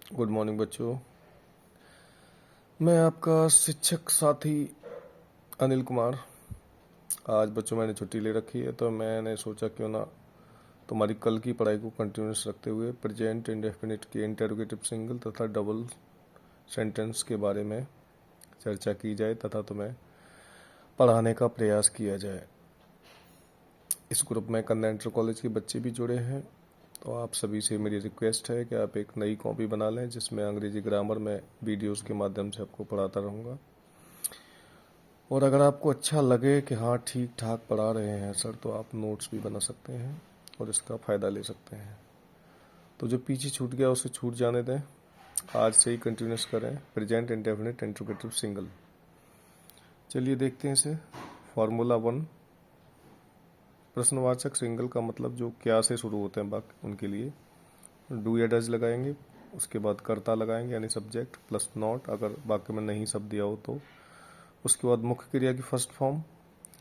Good morning बच्चों। मैं आपका शिक्षक साथी अनिल कुमार। आज बच्चों मैंने छुट्टी ले रखी है, तो मैंने सोचा क्यों ना तुम्हारी कल की पढ़ाई को कंटिन्यूस रखते हुए प्रेजेंट इंडेफिनिट के इंटरोगेटिव सिंगल तथा डबल सेंटेंस के बारे में चर्चा की जाए तथा तुम्हें पढ़ाने का प्रयास किया जाए। इस ग्रुप में कन्या इंटर कॉलेज के बच्चे भी जुड़े हैं, तो आप सभी से मेरी रिक्वेस्ट है कि आप एक नई कॉपी बना लें जिसमें अंग्रेजी ग्रामर में वीडियोस के माध्यम से आपको पढ़ाता रहूँगा। और अगर आपको अच्छा लगे कि हाँ ठीक ठाक पढ़ा रहे हैं सर, तो आप नोट्स भी बना सकते हैं और इसका फ़ायदा ले सकते हैं। तो जो पीछे छूट गया उसे छूट जाने दें, आज से ही कंटिन्यूस करें प्रेजेंट इंडेफिनिट इंट्रोगेटिव सिंगल। चलिए देखते हैं इसे। फार्मूला 1, प्रश्नवाचक सिंगल का मतलब जो क्या से शुरू होते हैं वाक्य, उनके लिए डू या डज लगाएंगे, उसके बाद कर्ता लगाएंगे यानी सब्जेक्ट प्लस नॉट अगर वाक्य में नहीं शब्द दिया हो तो, उसके बाद मुख्य क्रिया की फर्स्ट फॉर्म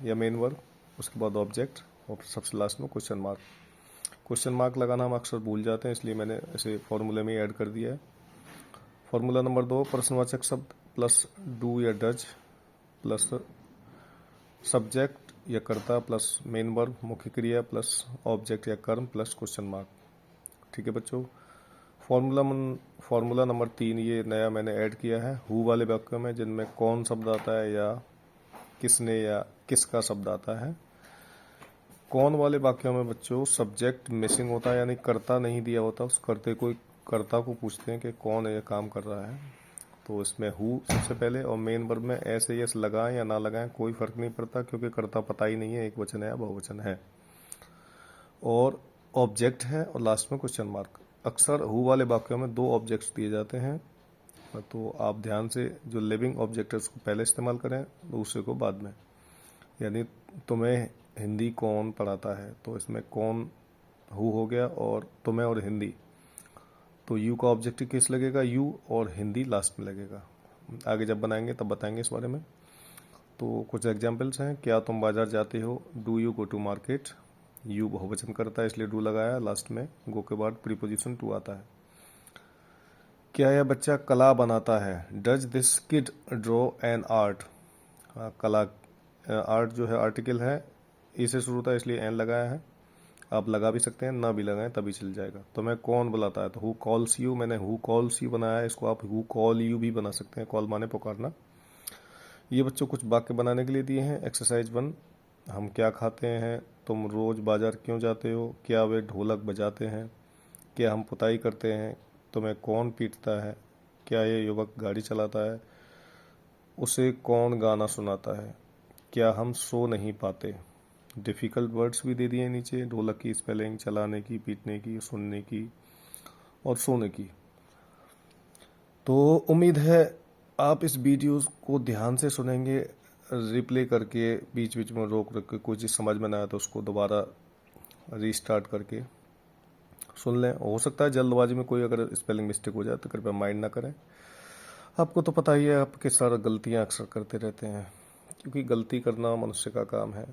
या मेन वर्ब, उसके बाद ऑब्जेक्ट और सबसे लास्ट में क्वेश्चन मार्क। क्वेश्चन मार्क लगाना हम अक्सर भूल जाते हैं, इसलिए मैंने इसे फॉर्मूले में ऐड कर दिया है। फॉर्मूला नंबर 2, प्रश्नवाचक शब्द प्लस डू या डज प्लस सब्जेक्ट या कर्ता प्लस मेन वर्ब मुख्य क्रिया प्लस ऑब्जेक्ट या कर्म प्लस क्वेश्चन मार्क। ठीक है बच्चों। फॉर्मूला नंबर 3 ये नया मैंने ऐड किया है हु वाले वाक्यों में जिनमें कौन शब्द आता है या किसने या किसका शब्द आता है। कौन वाले वाक्यों में बच्चों सब्जेक्ट मिसिंग होता है यानी कर्ता नहीं दिया होता, उस कर्ता को पूछते हैं कि कौन ये काम कर रहा है, तो इसमें हु सबसे पहले और मेन वर्ब में ऐसे यस लगाएं या ना लगाएं कोई फर्क नहीं पड़ता, क्योंकि कर्ता पता ही नहीं है एक वचन है या बहुवचन है, और ऑब्जेक्ट है और लास्ट में क्वेश्चन मार्क। अक्सर हु वाले वाक्यों में 2 ऑब्जेक्ट्स दिए जाते हैं, तो आप ध्यान से जो लिविंग ऑब्जेक्ट है उसको पहले इस्तेमाल करें, दूसरे को बाद में। यानी तुम्हें हिंदी कौन पढ़ाता है, तो इसमें कौन हु हो गया और तुम्हें और हिंदी, तो यू का ऑब्जेक्टिव केस लगेगा यू और हिंदी लास्ट में लगेगा। आगे जब बनाएंगे तब बताएंगे इस बारे में। तो कुछ एग्जाम्पल्स हैं। क्या तुम बाजार जाते हो, do you go to market. You बहुवचन करता है इसलिए डू लगाया, लास्ट में गो के बाद प्रीपोजिशन टू आता है। क्या यह बच्चा कला बनाता है, does this kid draw an art. कला आर्ट जो है आर्टिकल है, ई से शुरू होता है इसलिए एन लगाया है। आप लगा भी सकते हैं, ना भी लगाएं तभी चल जाएगा। तो मैं कौन बुलाता है, तो हु कॉल्स यू, मैंने हु कॉल्स यू बनाया है, इसको आप हु कॉल यू भी बना सकते हैं, कॉल माने पुकारना। ये बच्चों कुछ वाक्य बनाने के लिए दिए हैं। एक्सरसाइज 1, हम क्या खाते हैं, तुम रोज बाजार क्यों जाते हो, क्या वे ढोलक बजाते हैं, क्या हम पुताई करते हैं, तुम्हें कौन पीटता है, क्या ये युवक गाड़ी चलाता है, उसे कौन गाना सुनाता है, क्या हम सो नहीं पाते। डिफ़िकल्ट वर्ड्स भी दे दिए नीचे, ढोलक की स्पेलिंग, चलाने की, पीटने की, सुनने की और सोने की। तो उम्मीद है आप इस वीडियो को ध्यान से सुनेंगे, रिप्ले करके बीच बीच में रोक रख के कोई चीज़ समझ में ना आए तो उसको दोबारा रीस्टार्ट करके सुन लें। हो सकता है जल्दबाजी में कोई अगर स्पेलिंग मिस्टेक हो जाए तो कृपया माइंड ना करें। आपको तो पता ही है आपके सारा गलतियां अक्सर करते रहते हैं, क्योंकि गलती करना मनुष्य का काम है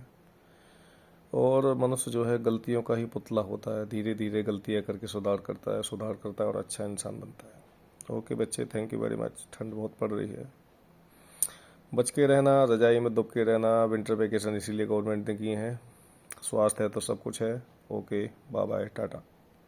और मनुष्य जो है गलतियों का ही पुतला होता है। धीरे धीरे गलतियां करके सुधार करता है और अच्छा इंसान बनता है। ओके बच्चे, थैंक यू वेरी मच। ठंड बहुत पड़ रही है, बच के रहना, रजाई में दुब के रहना। विंटर वेकेशन इसीलिए गवर्नमेंट ने किए हैं, स्वास्थ्य है तो सब कुछ है। Okay, bye bye, Tata.